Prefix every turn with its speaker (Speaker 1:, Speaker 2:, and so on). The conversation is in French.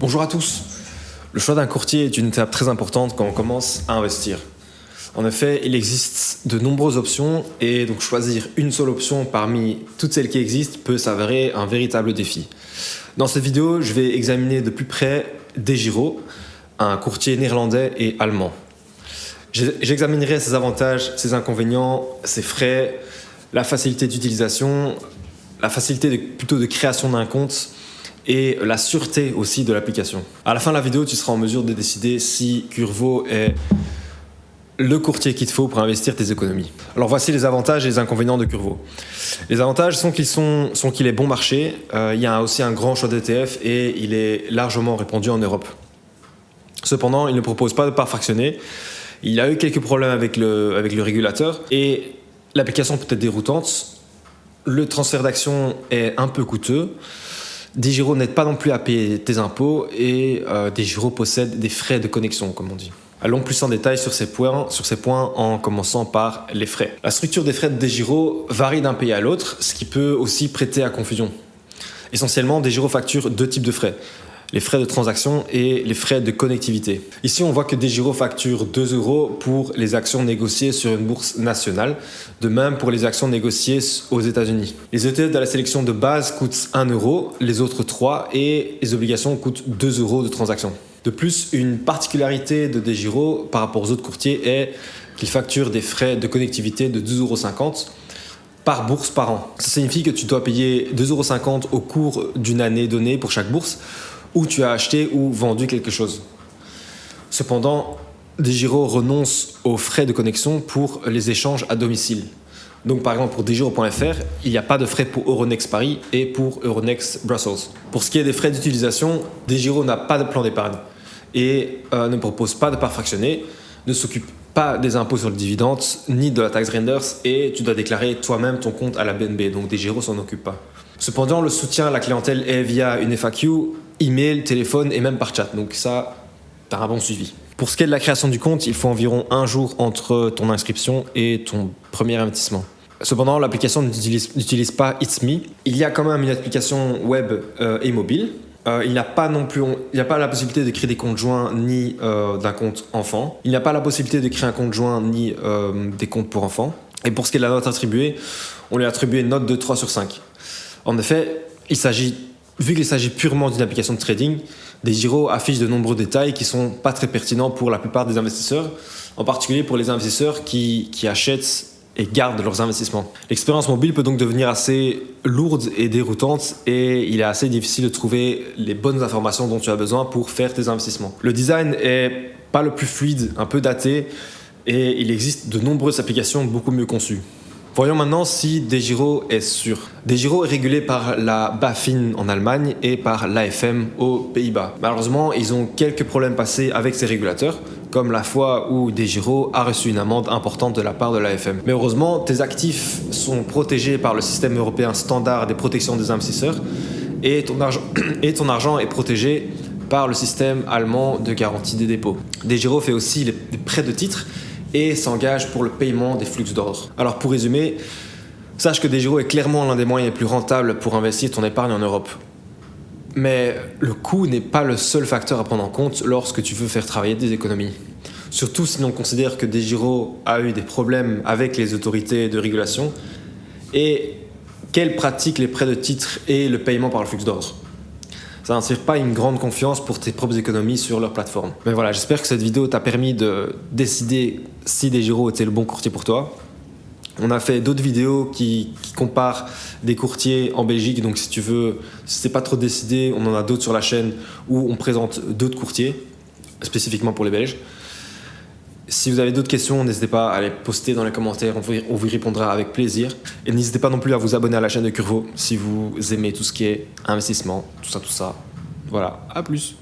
Speaker 1: Bonjour à tous. Le choix d'un courtier est une étape très importante quand on commence à investir. En effet, il existe de nombreuses options et donc choisir une seule option parmi toutes celles qui existent peut s'avérer un véritable défi. Dans cette vidéo, je vais examiner de plus près DEGIRO, un courtier néerlandais et allemand. J'examinerai ses avantages, ses inconvénients, ses frais, la facilité d'utilisation, la facilité de création d'un compte et la sûreté aussi de l'application. À la fin de la vidéo, tu seras en mesure de décider si Curvo est le courtier qu'il te faut pour investir tes économies. Alors voici les avantages et les inconvénients de Curvo. Les avantages sont qu'il est bon marché, il y a aussi un grand choix d'ETF et il est largement répandu en Europe. Cependant, il ne propose pas de part fractionnée. Il a eu quelques problèmes avec le régulateur et l'application peut être déroutante. Le transfert d'actions est un peu coûteux. DEGIRO n'aide pas non plus à payer tes impôts et DEGIRO possède des frais de connexion, comme on dit. Allons plus en détail sur ces points en commençant par les frais. La structure des frais de DEGIRO varie d'un pays à l'autre, ce qui peut aussi prêter à confusion. Essentiellement, DEGIRO facture deux types de frais. Les frais de transaction et les frais de connectivité. Ici, on voit que DEGIRO facture 2 € pour les actions négociées sur une bourse nationale, de même pour les actions négociées aux États-Unis. Les ETF de la sélection de base coûtent 1 €, les autres 3 et les obligations coûtent 2 € de transaction. De plus, une particularité de DEGIRO par rapport aux autres courtiers est qu'il facture des frais de connectivité de 2,50 € par bourse par an. Ça signifie que tu dois payer 2,50 € au cours d'une année donnée pour chaque bourse, où tu as acheté ou vendu quelque chose. Cependant, DEGIRO renonce aux frais de connexion pour les échanges à domicile. Donc par exemple pour DEGIRO.fr, il n'y a pas de frais pour Euronext Paris et pour Euronext Brussels. Pour ce qui est des frais d'utilisation, DEGIRO n'a pas de plan d'épargne et ne propose pas de part fractionnée, ne s'occupe pas des impôts sur le dividende ni de la taxe Renders et tu dois déclarer toi-même ton compte à la BNB, donc DEGIRO s'en occupe pas. Cependant, le soutien à la clientèle est via une FAQ, email, téléphone et même par chat, donc ça, tu as un bon suivi. Pour ce qui est de la création du compte, il faut environ 1 jour entre ton inscription et ton premier investissement. Cependant, l'application n'utilise pas It's Me. Il y a quand même une application web et mobile. Il n'y a pas la possibilité de créer des comptes joints ni d'un compte enfant. Il n'y a pas la possibilité de créer un compte joint ni des comptes pour enfants. Et pour ce qui est de la note attribuée, on lui a attribué une note de 3 sur 5. En effet, vu qu'il s'agit purement d'une application de trading, DEGIRO affiche de nombreux détails qui ne sont pas très pertinents pour la plupart des investisseurs, en particulier pour les investisseurs qui achètent et gardent leurs investissements. L'expérience mobile peut donc devenir assez lourde et déroutante et il est assez difficile de trouver les bonnes informations dont tu as besoin pour faire tes investissements. Le design est pas le plus fluide, un peu daté et il existe de nombreuses applications beaucoup mieux conçues. Voyons maintenant si DEGIRO est sûr. DEGIRO est régulé par la BaFin en Allemagne et par l'AFM aux Pays-Bas. Malheureusement, ils ont quelques problèmes passés avec ces régulateurs, comme la fois où DEGIRO a reçu une amende importante de la part de l'AFM. Mais heureusement, tes actifs sont protégés par le système européen standard des protections des investisseurs et ton argent est protégé par le système allemand de garantie des dépôts. DEGIRO fait aussi des prêts de titres et s'engage pour le paiement des flux d'ordre. Alors pour résumer, sache que DEGIRO est clairement l'un des moyens les plus rentables pour investir ton épargne en Europe. Mais le coût n'est pas le seul facteur à prendre en compte lorsque tu veux faire travailler des économies. Surtout si l'on considère que DEGIRO a eu des problèmes avec les autorités de régulation et qu'elles pratiquent les prêts de titres et le paiement par le flux d'ordre. Ça n'inspire pas une grande confiance pour tes propres économies sur leur plateforme. Mais voilà, j'espère que cette vidéo t'a permis de décider si DEGIRO était le bon courtier pour toi. On a fait d'autres vidéos qui comparent des courtiers en Belgique, donc si tu veux, si t'es pas trop décidé, on en a d'autres sur la chaîne où on présente d'autres courtiers, spécifiquement pour les Belges. Si vous avez d'autres questions, n'hésitez pas à les poster dans les commentaires, on vous y répondra avec plaisir. Et n'hésitez pas non plus à vous abonner à la chaîne de Curvo si vous aimez tout ce qui est investissement, tout ça. Voilà, à plus.